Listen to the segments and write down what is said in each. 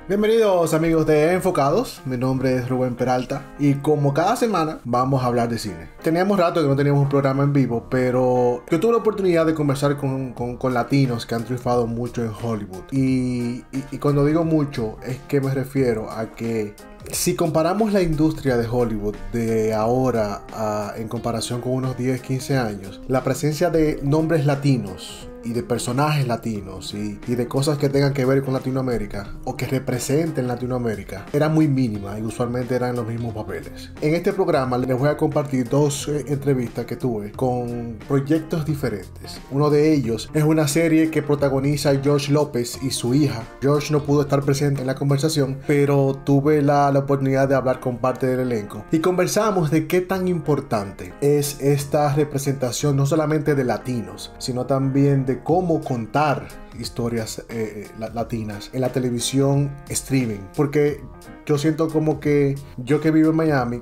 Bienvenidos amigos de Enfocados, mi nombre es Rubén Peralta y como cada semana vamos a hablar de cine. Teníamos rato que no teníamos un programa en vivo, pero yo tuve la oportunidad de conversar con latinos que han triunfado mucho en Hollywood. Y cuando digo mucho es que me refiero a que si comparamos la industria de Hollywood de ahora en comparación con unos 10, 15 años, la presencia de nombres latinos y de personajes latinos y de cosas que tengan que ver con Latinoamérica o que representen Latinoamérica era muy mínima y usualmente eran los mismos papeles. En este programa les voy a compartir dos entrevistas que tuve con proyectos diferentes. Uno de ellos es una serie que protagoniza George Lopez y su hija. George no pudo estar presente en la conversación, pero tuve la oportunidad de hablar con parte del elenco y conversamos de qué tan importante es esta representación no solamente de latinos, sino también de cómo contar historias latinas en la televisión streaming, porque yo siento como que yo que vivo en Miami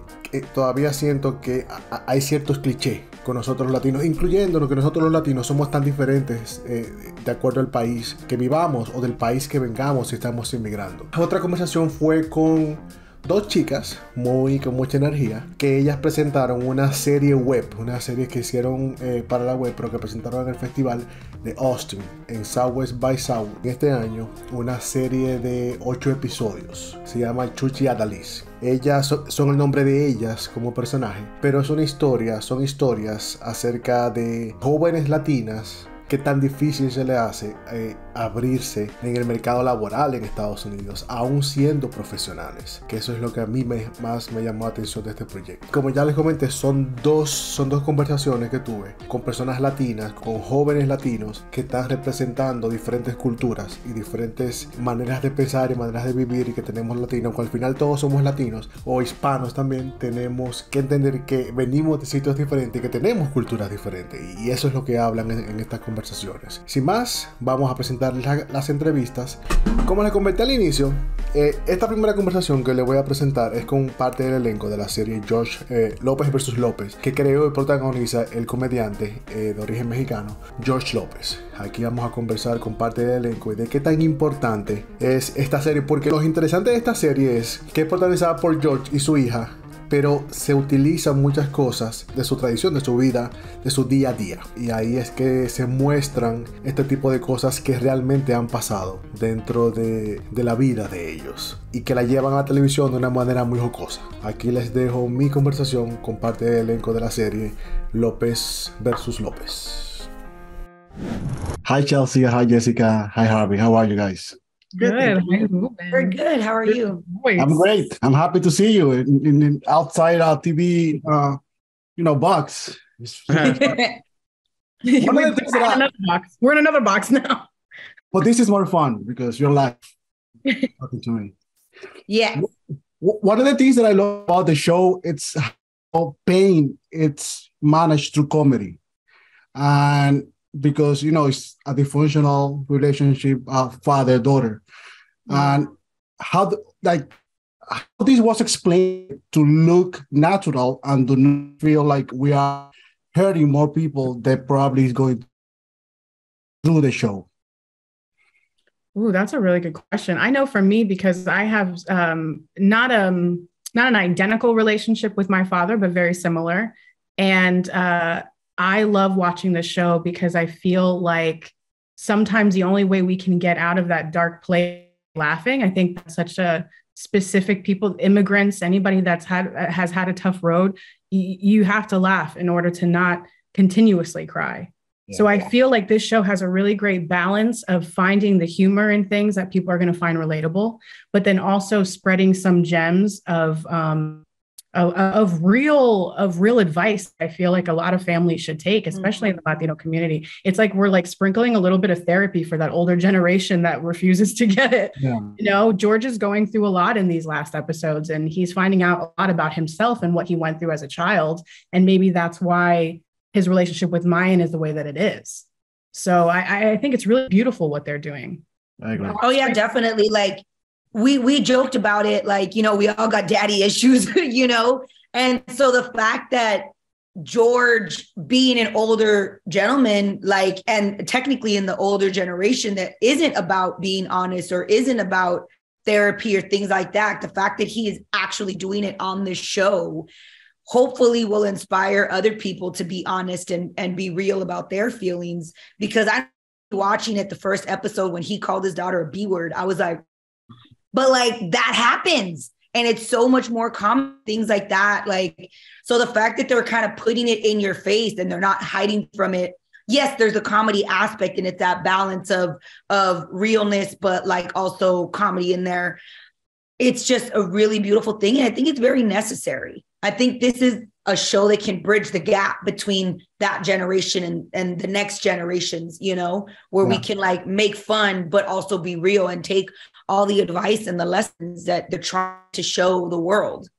todavía siento que hay ciertos clichés con nosotros los latinos, incluyéndonos que nosotros los latinos somos tan diferentes de acuerdo al país que vivamos o del país que vengamos si estamos inmigrando. Otra conversación fue con dos chicas con mucha energía, que ellas presentaron una serie web, una serie que hicieron para la web, pero que presentaron en el festival de Austin, en Southwest by South, este año, una serie de 8 episodios, se llama Chuchi Adaliz. Ellas son el nombre de ellas como personaje, pero son historias acerca de jóvenes latinas que tan difícil se le hace abrirse en el mercado laboral en Estados Unidos, aún siendo profesionales, que eso es lo que a mí más me llamó la atención de este proyecto. Como ya les comenté, son dos conversaciones que tuve con personas latinas, con jóvenes latinos que están representando diferentes culturas y diferentes maneras de pensar y maneras de vivir y que tenemos latinos, aunque al final todos somos latinos o hispanos también, tenemos que entender que venimos de sitios diferentes y que tenemos culturas diferentes, y eso es lo que hablan en estas conversaciones. Sin más, vamos a presentar las entrevistas. Como les comenté al inicio, esta primera conversación que les voy a presentar es con parte del elenco de la serie George López versus López, que creó y protagoniza el comediante de origen mexicano George Lopez. Aquí vamos a conversar con parte del elenco y de qué tan importante es esta serie, porque lo interesante de esta serie es que es protagonizada por George y su hija, pero se utilizan muchas cosas de su tradición, de su vida, de su día a día. Y ahí es que se muestran este tipo de cosas que realmente han pasado dentro de la vida de ellos y que la llevan a la televisión de una manera muy jocosa. Aquí les dejo mi conversación con parte del elenco de la serie López versus López. Hi Chelsea, hi Jessica, hi Harvey, how are you guys? Good. We're good. How are you? I'm great. I'm happy to see you in outside our TV, box. We're in another box now. But this is more fun because you're live talking to me. Yeah. One of the things that I love about the show, it's how pain it's managed through comedy, and because it's a dysfunctional relationship, father-daughter. And how this was explained to look natural and to not feel like we are hurting more people that probably is going through the show. Ooh, that's a really good question. I know for me, because I have not an identical relationship with my father, but very similar. And I love watching the show because I feel like sometimes the only way we can get out of that dark place laughing. I think that's such a specific people, immigrants, anybody has had a tough road. You have to laugh in order to not continuously cry. Yeah. So I feel like this show has a really great balance of finding the humor in things that people are going to find relatable, but then also spreading some gems of real advice. I feel like a lot of families should take, especially in the Latino community. It's like we're like sprinkling a little bit of therapy for that older generation that refuses to get it. Yeah. George is going through a lot in these last episodes, and he's finding out a lot about himself and what he went through as a child. And maybe that's why his relationship with Mayan is the way that it is. So I think it's really beautiful what they're doing. I agree. Oh yeah, definitely. Like we joked about it, like, we all got daddy issues, And so the fact that George being an older gentleman, and technically in the older generation that isn't about being honest or isn't about therapy or things like that. The fact that he is actually doing it on this show hopefully will inspire other people to be honest and be real about their feelings. Because I'm watching it the first episode when he called his daughter a B word. I was like, but like that happens. And it's so much more common, things like that. Like, so the fact that they're kind of putting it in your face and they're not hiding from it. Yes, there's a comedy aspect and it's that balance of realness, but like also comedy in there. It's just a really beautiful thing. And I think it's very necessary. I think this is a show that can bridge the gap between that generation and the next generations, you know, where we can like make fun, but also be real and take all the advice and the lessons that they're trying to show the world.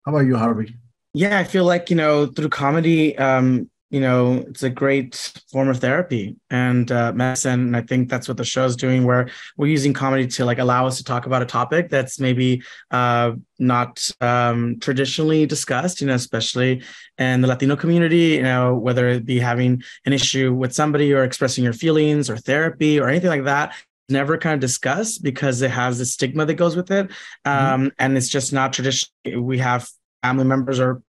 How about you, Harvey? Yeah, I feel like, through comedy, it's a great form of therapy and medicine. And I think that's what the show is doing, where we're using comedy to like allow us to talk about a topic that's maybe not traditionally discussed, especially in the Latino community, whether it be having an issue with somebody or expressing your feelings or therapy or anything like that. Never kind of discussed because it has the stigma that goes with it. And it's just not traditional. We have family members or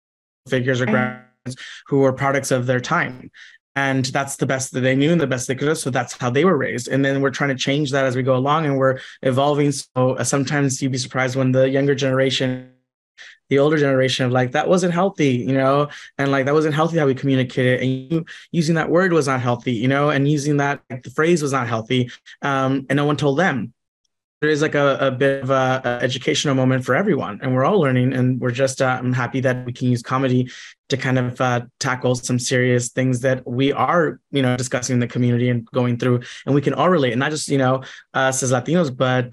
figures or grandparents who were products of their time. And that's the best that they knew and the best they could have. So that's how they were raised. And then we're trying to change that as we go along and we're evolving. So sometimes you'd be surprised when the younger generation, the older generation of like, that wasn't healthy, and like, that wasn't healthy how we communicated. And using that word was not healthy, and using that, like, the phrase was not healthy. And no one told them. There is like a bit of a educational moment for everyone, and we're all learning. And we're just I'm happy that we can use comedy to kind of tackle some serious things that we are, discussing in the community and going through, and we can all relate. And not just us as Latinos, but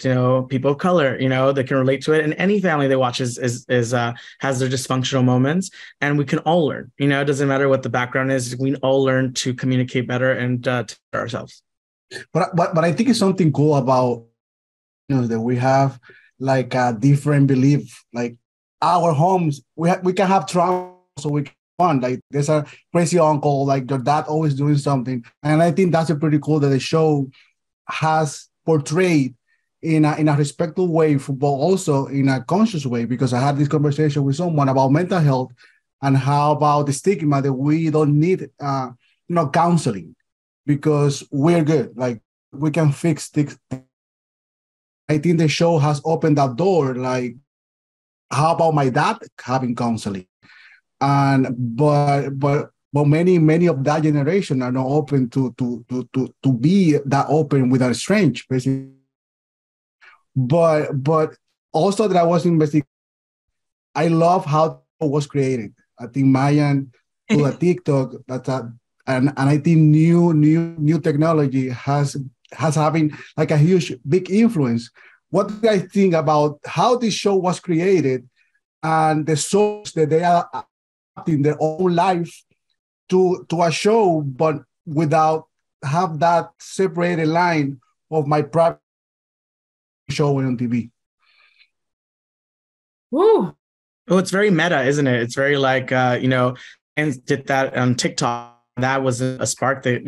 people of color, that can relate to it. And any family that watches is has their dysfunctional moments, and we can all learn. It doesn't matter what the background is. We all learn to communicate better and to ourselves. But I think it's something cool about that we have like a different belief. Like our homes, we can have trauma, so we can fun. Like there's a crazy uncle, like your dad always doing something, and I think that's a pretty cool that the show has portrayed in a respectful way, but also in a conscious way. Because I had this conversation with someone about mental health and how about the stigma that we don't need, counseling because we're good. Like we can fix things. I think the show has opened that door. Like, how about my dad having counseling? But many of that generation are not open to be that open with a strange, basically. But also that I was investigating, I love how it was created. I think Mayan to a TikTok and I think new technology has having like a huge big influence. What do I think about how this show was created and the source that they are adapting their own life to a show, but without have that separated line of my private show on TV? Woo. Well, it's very meta, isn't it? It's very like, and did that on TikTok. That was a spark that,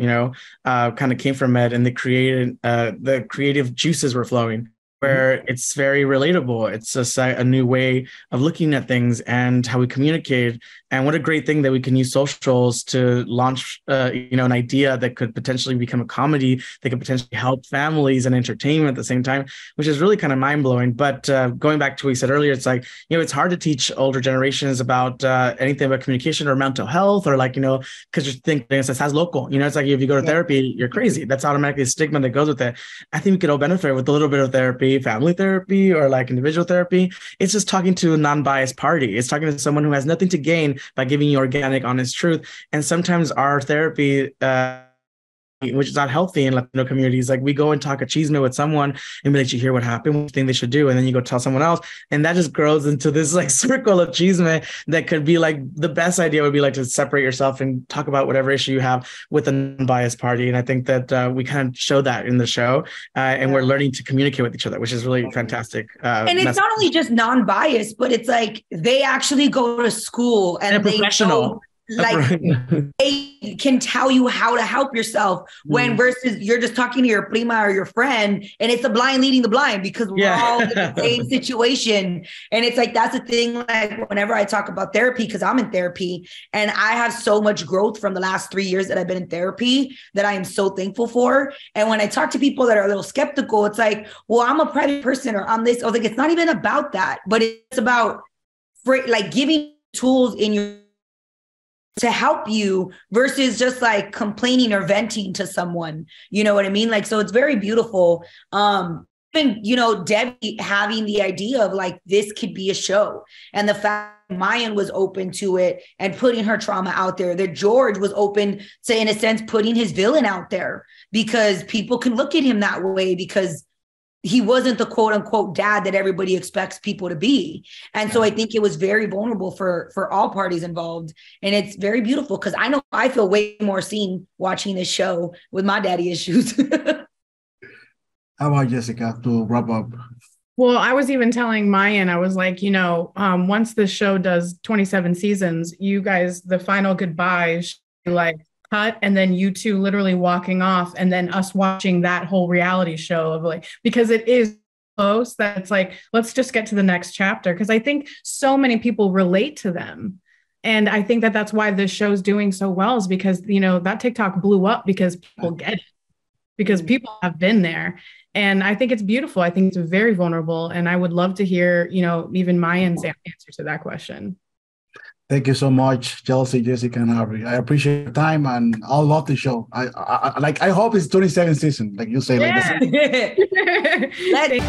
kind of came from it, and the creative juices were flowing, where it's very relatable. It's just a new way of looking at things and how we communicate. And what a great thing that we can use socials to launch, an idea that could potentially become a comedy that could potentially help families and entertainment at the same time, which is really kind of mind blowing. But going back to what we said earlier, it's like, it's hard to teach older generations about anything about communication or mental health, or like, because you think it has local, it's like if you go to therapy, you're crazy. That's automatically a stigma that goes with it. I think we could all benefit with a little bit of therapy, family therapy, or like individual therapy. It's just talking to a non-biased party. It's talking to someone who has nothing to gain by giving you organic, honest truth. And sometimes our therapy, which is not healthy in Latino communities, like we go and talk a chisme with someone and be like, you hear what happened, what do you think they should do? And then you go tell someone else. And that just grows into this like circle of chisme that could be like, the best idea would be like to separate yourself and talk about whatever issue you have with a non-biased party. And I think that we kind of show that in the show, and we're learning to communicate with each other, which is really fantastic. And it's not only just non-biased, but it's like they actually go to school and they professional. like they can tell you how to help yourself when versus you're just talking to your prima or your friend and it's the blind leading the blind because we're all in the same situation. And it's like, that's the thing. Like whenever I talk about therapy, because I'm in therapy and I have so much growth from the last 3 years that I've been in therapy that I am so thankful for. And when I talk to people that are a little skeptical, it's like, well, I'm a private person or I'm this. I was like, it's not even about that, but it's about like giving tools in your to help you versus just like complaining or venting to someone, you know what I mean? Like, so it's very beautiful. Even, you know, Debby having the idea of like, this could be a show and the fact Mayan was open to it and putting her trauma out there, that George was open to, in a sense, putting his villain out there because people can look at him that way because he wasn't the quote unquote dad that everybody expects people to be. And so I think it was very vulnerable for all parties involved. And it's very beautiful because I know I feel way more seen watching this show with my daddy issues. How about Jessica to wrap up? Well, I was even telling Mayan, I was like, you know, once this show does 27 seasons, you guys, the final goodbye, like cut, and then you two literally walking off, and then us watching that whole reality show of like, because it is close that it's like, let's just get to the next chapter. Because I think so many people relate to them. And I think that that's why this show's doing so well is because, you know, that TikTok blew up because people get it, because people have been there. And I think it's beautiful. I think it's very vulnerable. And I would love to hear, you know, even Mayan's answer to that question. Thank you so much, Chelsea, Jessica, and Aubrey. I appreciate your time, and I love the show. I hope it's 27 season, like you say. Yeah. Like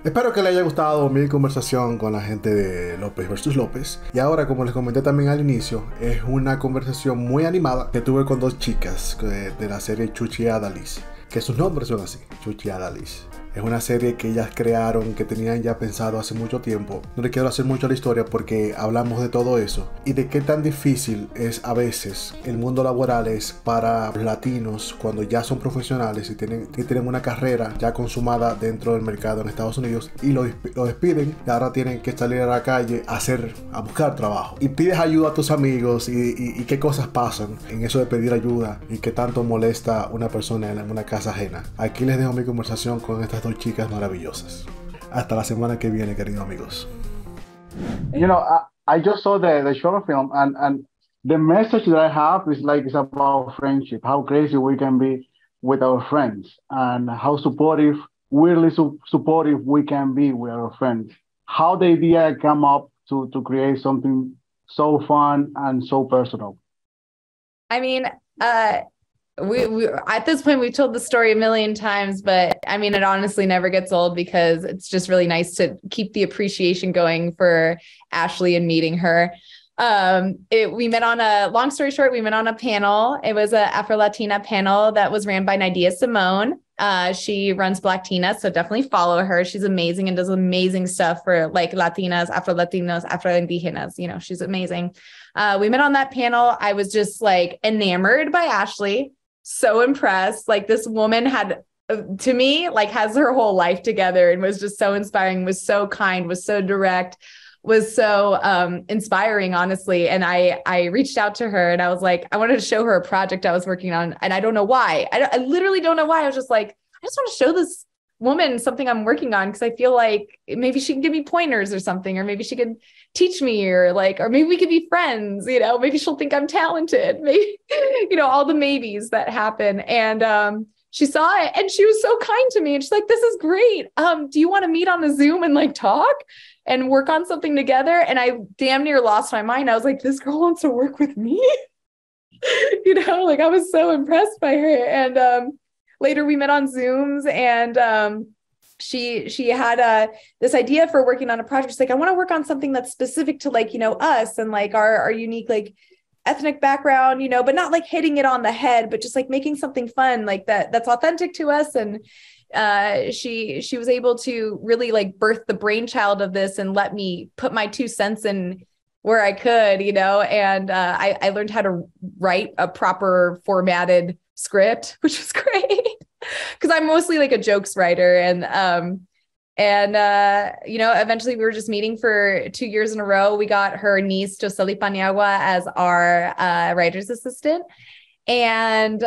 Espero que les haya gustado mi conversación con la gente de López versus López. Y ahora, como les comenté también al inicio, es una conversación muy animada que tuve con dos chicas de la serie Chuchi y Adalys, que sus nombres son así, Chuchi y Adalys. Es una serie que ellas crearon, que tenían ya pensado hace mucho tiempo. No le quiero hacer mucho la historia porque hablamos de todo eso y de qué tan difícil es a veces el mundo laboral es para los latinos cuando ya son profesionales y tienen una carrera ya consumada dentro del mercado en Estados Unidos y lo despiden y ahora tienen que salir a la calle a buscar trabajo. Y pides ayuda a tus amigos y qué cosas pasan en eso de pedir ayuda y qué tanto molesta una persona en una casa ajena. Aquí les dejo mi conversación con estas dos chicas maravillosas. Hasta la semana que viene, queridos amigos. You know, I just saw the short film, and the message that I have is like it's about friendship, how crazy we can be with our friends, and how supportive, weirdly supportive we can be with our friends. How the idea come up to create something so fun and so personal. I mean, we at this point we've told the story a million times, but I mean it honestly never gets old because it's just really nice to keep the appreciation going for Ashley and meeting her. We met on long story short, we met on a panel. It was a Afro-Latina panel that was ran by Nadia Simone. She runs Black Tina, so definitely follow her. She's amazing and does amazing stuff for like Latinas, Afro-Latinos, Afro-Indigenas. You know, she's amazing. We met on that panel. I was just like enamored by Ashley. So impressed. Like this woman had, to me, like has her whole life together and was just so inspiring, was so kind, was so direct, was so inspiring, honestly. And I reached out to her and I was like, I wanted to show her a project I was working on. And I don't know why. I literally don't know why. I was just like, I just want to show this woman something I'm working on because I feel like maybe she can give me pointers or something, or maybe she could teach me, or maybe we could be friends, you know, maybe she'll think I'm talented, maybe, you know, all the maybes that happen. And she saw it and she was so kind to me. And she's like, this is great. Do you want to meet on a Zoom and like talk and work on something together? And I damn near lost my mind. I was like, this girl wants to work with me. You know, like I was so impressed by her. And later we met on Zooms, and she had this idea for working on a project. She's like, I want to work on something that's specific to like, you know, us and like our unique like ethnic background, you know, but not like hitting it on the head, but just like making something fun like that's authentic to us. And she was able to really like birth the brainchild of this and let me put my 2 cents in where I could, and I learned how to write a proper formatted script, which was great because I'm mostly like a jokes writer. And eventually we were just meeting for 2 years in a row. We got her niece, Josely Paniagua, as our writer's assistant. And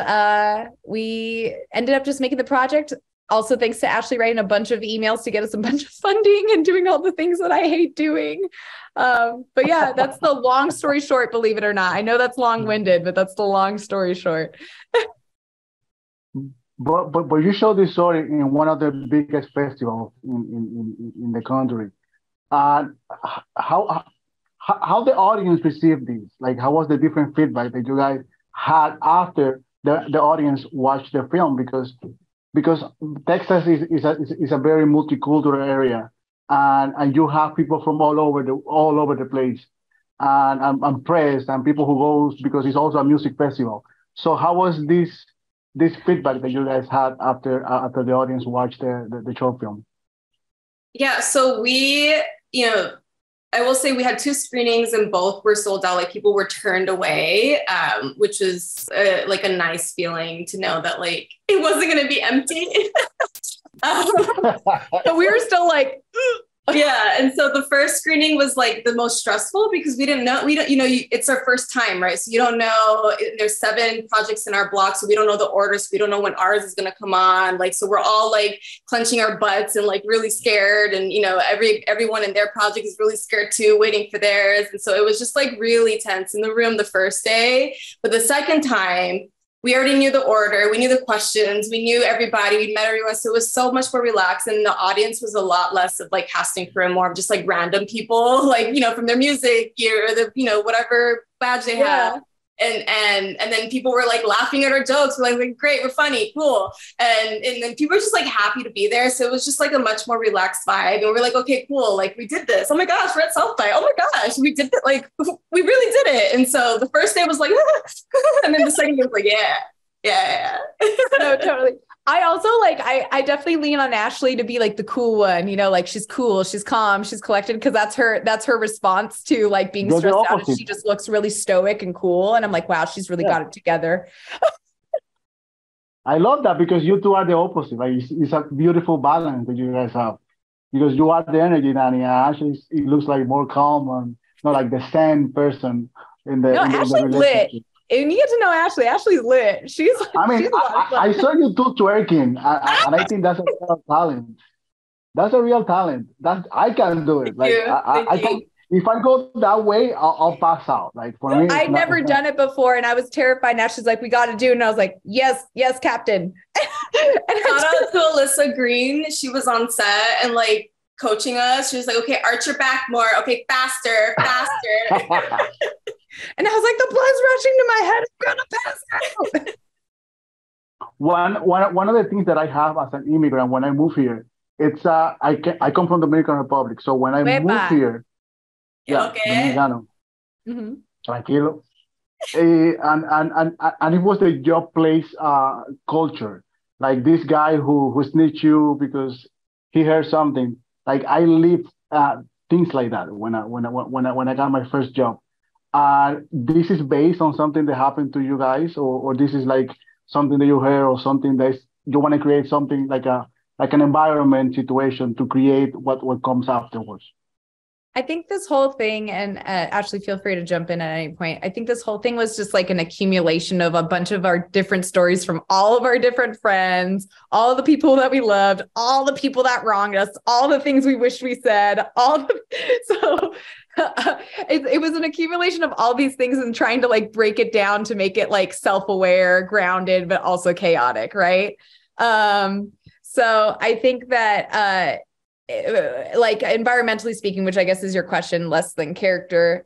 we ended up just making the project. Also, thanks to Ashley writing a bunch of emails to get us a bunch of funding and doing all the things that I hate doing. But yeah, that's the long story short, believe it or not. I know that's long-winded, but that's the long story short. But you showed this story in one of the biggest festivals in the country. How the audience received this? Like, how was the different feedback that you guys had after the audience watched the film? Because Texas is a very multicultural area, and you have people from all over the place, and press and people who goes because it's also a music festival. So how was this feedback that you guys had after the audience watched the short film? Yeah, so we, I will say we had 2 screenings and both were sold out. Like people were turned away, which was like a nice feeling to know that like it wasn't going to be empty. But we were still like, yeah. And so the first screening was like the most stressful because we didn't know, it's our first time, right? So you don't know, there's 7 projects in our block. So we don't know the orders. So we don't know when ours is going to come on. Like, so we're all like clenching our butts and like really scared. And, everyone in their project is really scared too, waiting for theirs. And so it was just like really tense in the room the first day. But the second time, we already knew the order, we knew the questions, we knew everybody, we'd met everyone. So it was so much more relaxed. And the audience was a lot less of like casting crew and more of just like random people, like, from their music gear, or the, whatever badge they have. And then people were like laughing at our jokes. We're like, great, we're funny, cool. And then people were just like happy to be there. So it was just like a much more relaxed vibe. And we're like, okay, cool. Like we did this. Oh my gosh, we're at South by. Oh my gosh, we did it. Like we really did it. And so the first day was like, and then the second day was like, yeah. No, totally. I also I definitely lean on Ashley to be like the cool one, like she's cool, she's calm, she's collected, because that's her response to like being stressed out. And she just looks really stoic and cool. And I'm like, wow, she's really got it together. I love that because you two are the opposite. Like it's a beautiful balance that you guys have. Because you are the energy, Danny. Ashley, it looks like more calm and not like the same person in the. No, in Ashley's lit. You need to know Ashley. Ashley's lit. She's. I saw you two twerking, and I think that's a real talent. That's a real talent. I can do it. Like I can. If I go that way, I'll pass out. Like for me, I'd never done it before, and I was terrified. Now she's like, "We got to do it," and I was like, "Yes, Captain." And shout out to Alyssa Green. She was on set and like coaching us. She was like, "Okay, arch your back more. Okay, faster." And I was like, the blood's rushing to my head. I'm gonna pass out. One of the things that I have as an immigrant when I move here, it's I come from the Dominican Republic. So when I move here, Dominicano, tranquilo, and it was the job place culture. Like this guy who snitched you because he heard something. Like I lived things like that when I got my first job. This is based on something that happened to you guys, or this is like something that you heard, or something that you want to create something like an environment situation to create what comes afterwards. I think this whole thing, and actually feel free to jump in at any point. I think this whole thing was just like an accumulation of a bunch of our different stories from all of our different friends, all the people that we loved, all the people that wronged us, all the things we wished we said, it was an accumulation of all these things and trying to like break it down to make it like self-aware, grounded, but also chaotic. Right. So I think that, like environmentally speaking, which I guess is your question, less than character,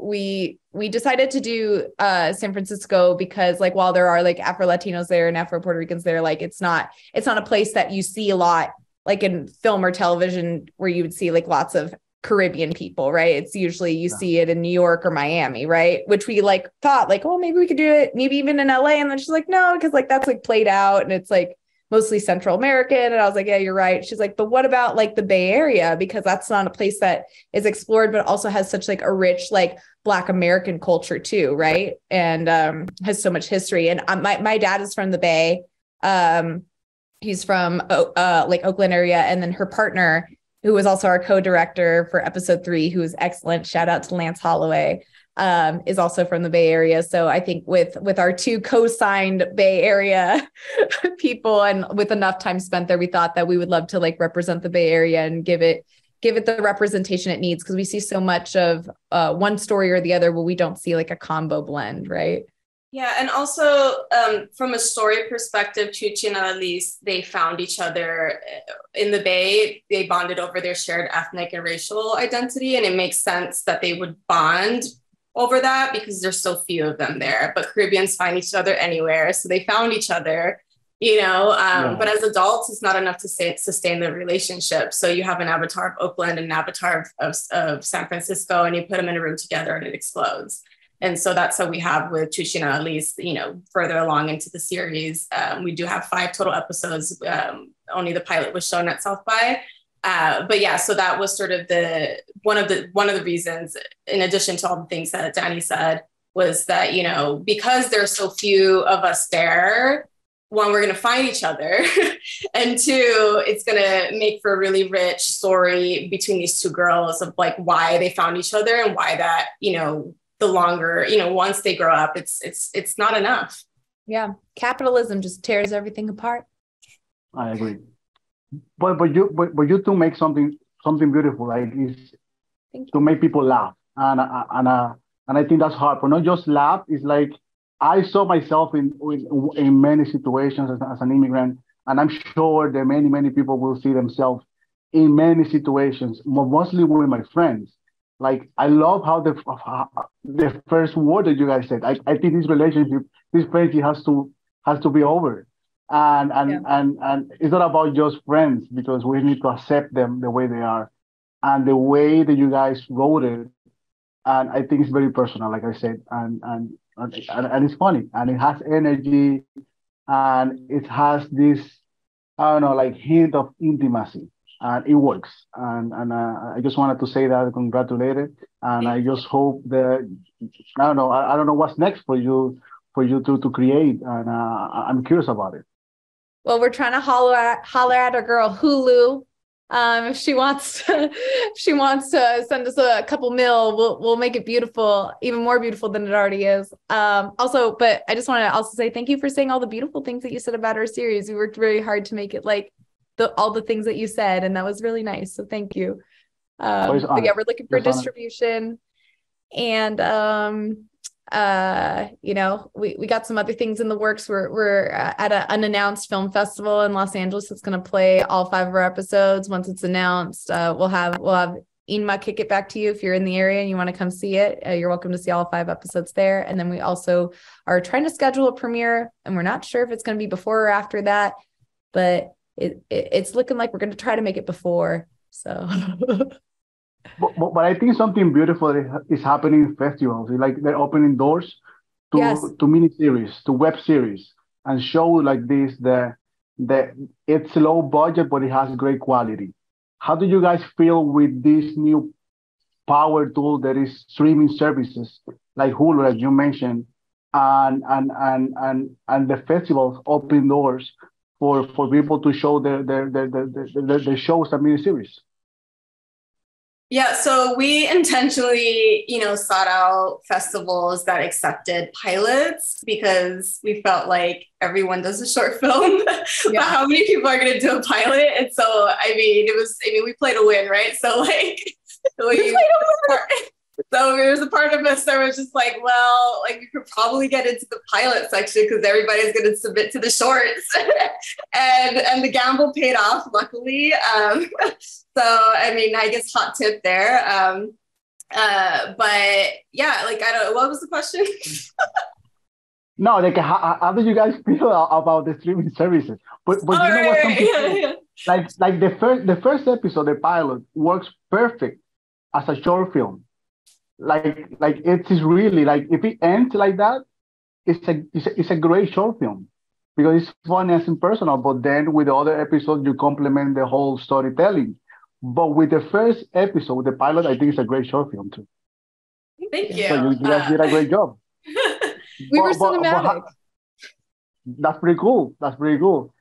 we decided to do San Francisco because like while there are like Afro Latinos there and Afro Puerto Ricans there, like it's not a place that you see a lot like in film or television where you would see like lots of Caribbean people, right? It's usually you see it in New York or Miami, right? Which we like thought like, oh, maybe we could do it, maybe even in LA. And then she's like, no, because like that's like played out and it's like mostly Central American. And I was like, yeah, you're right. She's like, but what about like the Bay Area? Because that's not a place that is explored, but also has such like a rich, like Black American culture too. Right. And has so much history. And my dad is from the Bay. He's from like Oakland area. And then her partner, who was also our co-director for episode 3, who was excellent. Shout out to Lance Holloway, is also from the Bay Area. So I think with our 2 co-signed Bay Area people and with enough time spent there, we thought that we would love to like represent the Bay Area and give it the representation it needs. Because we see so much of one story or the other, but we don't see like a combo blend, right? Yeah, and also from a story perspective, Chuchi and Annalise, they found each other in the Bay. They bonded over their shared ethnic and racial identity, and it makes sense that they would bond over that because there's so few of them there. But Caribbeans find each other anywhere, so they found each other, you know. But as adults, it's not enough to sustain the relationship. So you have an avatar of Oakland and an avatar of San Francisco, and you put them in a room together, and it explodes. And so that's what we have with Chuchi and Annalise, you know, further along into the series. We do have 5 total episodes. Only the pilot was shown at South by. But yeah, so that was sort of one of the reasons, in addition to all the things that Danny said, was that, you know, because there's so few of us there, 1, we're going to find each other. And 2, it's going to make for a really rich story between these 2 girls of like why they found each other and why that, you know, the longer, you know, once they grow up, it's not enough. Yeah. Capitalism just tears everything apart. I agree. But you two make something beautiful, like is to make people laugh. And I think that's hard. But not just laugh, it's like I saw myself in many situations as an immigrant, and I'm sure that many people will see themselves in many situations, mostly with my friends. Like, I love how the first word that you guys said. I think this relationship, this friendship has to be over. And it's not about just friends, because we need to accept them the way they are. And the way that you guys wrote it, and I think it's very personal, like I said, and it's funny, and it has energy, and it has this, I don't know, like hint of intimacy. And it works. And I just wanted to say that, congratulated. And I just hope that, I don't know what's next for you to create. And I'm curious about it. Well, we're trying to holler at our girl Hulu. If she wants to send us a couple mil, we'll make it beautiful, even more beautiful than it already is. Also, but I just want to also say thank you for saying all the beautiful things that you said about our series. We worked very hard to make it like all the things that you said, and that was really nice. So thank you. But yeah, we're looking for distribution, and you know, we got some other things in the works. We're at an unannounced film festival in Los Angeles that's going to play all 5 of our episodes. Once it's announced, we'll have Inma kick it back to you if you're in the area and you want to come see it. You're welcome to see all 5 episodes there. And then we also are trying to schedule a premiere, and we're not sure if it's going to be before or after that, but it's looking like we're going to try to make it before. So, but I think something beautiful is happening in festivals. Like, they're opening doors to miniseries, to web series, and show like this that it's low budget, but it has great quality. How do you guys feel with this new power tool that is streaming services like Hulu, as you mentioned, and the festivals open doors for people to show their shows and miniseries? Yeah, so we intentionally, you know, sought out festivals that accepted pilots because we felt like everyone does a short film, but how many people are going to do a pilot? And so, I mean, we played to win, right? So like, so there was a part of us that was just like, well, like we could probably get into the pilot section because everybody's going to submit to the shorts, and the gamble paid off, luckily. So, I mean, I guess hot tip there. But yeah, like, I don't know, what was the question? No, like, how do you guys feel about the streaming services? But you know what? Like the first episode, the pilot works perfect as a short film. Like it is really, like, if it ends like that, it's a great short film. because it's funny and impersonal. But then with the other episodes, you complement the whole storytelling. But with the first episode, with the pilot, I think it's a great short film too. Thank you. So you guys did a great job. We were cinematic. That's pretty cool. That's pretty cool.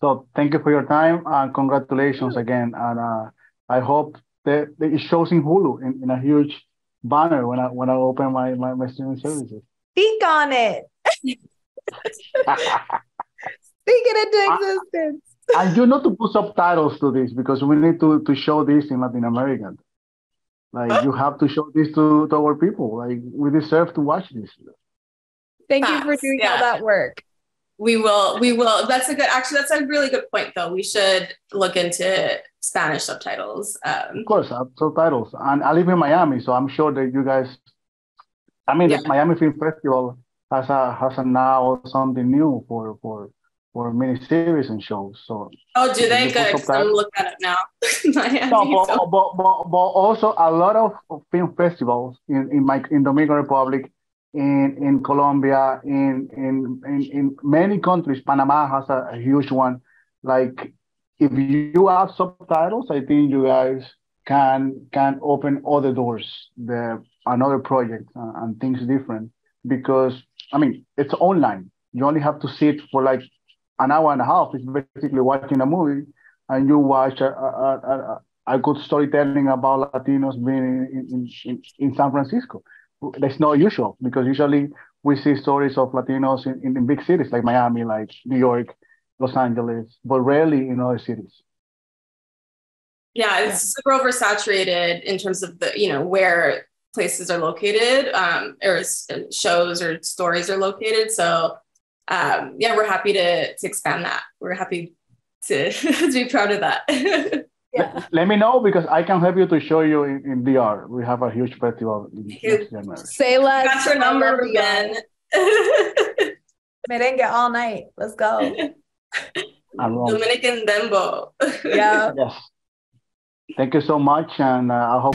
So thank you for your time and congratulations again. And I hope that it shows in Hulu in a huge banner when I open my streaming services. Speak on it. Speak it into existence. And you know to put subtitles to this because we need to show this in Latin America. Like you have to show this to our people. Like we deserve to watch this. Thank you for doing all that work. We will. That's a really good point though. We should look into Spanish subtitles. Of course, subtitles. And I live in Miami, so I'm sure that you guys, the Miami Film Festival has a now something new for miniseries and shows. So do they? Good. So I'm looking at it now. Miami, no, but also a lot of film festivals in Dominican Republic, in Colombia, in many countries. Panama has a huge one. Like if you have subtitles, I think you guys can open other doors, another project and things different because it's online. You only have to sit for like an hour and a half. It's basically watching a movie, and you watch a good storytelling about Latinos being in San Francisco. That's not usual because usually we see stories of Latinos in big cities like Miami, like New York, Los Angeles, but rarely in other cities. Yeah, it's super oversaturated in terms of where places are located, or shows or stories are located. So we're happy to expand that. We're happy to be proud of that. Yeah. Let me know because I can help you to show you in DR. We have a huge festival in January. Say less. Got your number, Ben. Merengue all night. Let's go. Dominican Dembo. Yeah. Yes. Thank you so much, and I hope.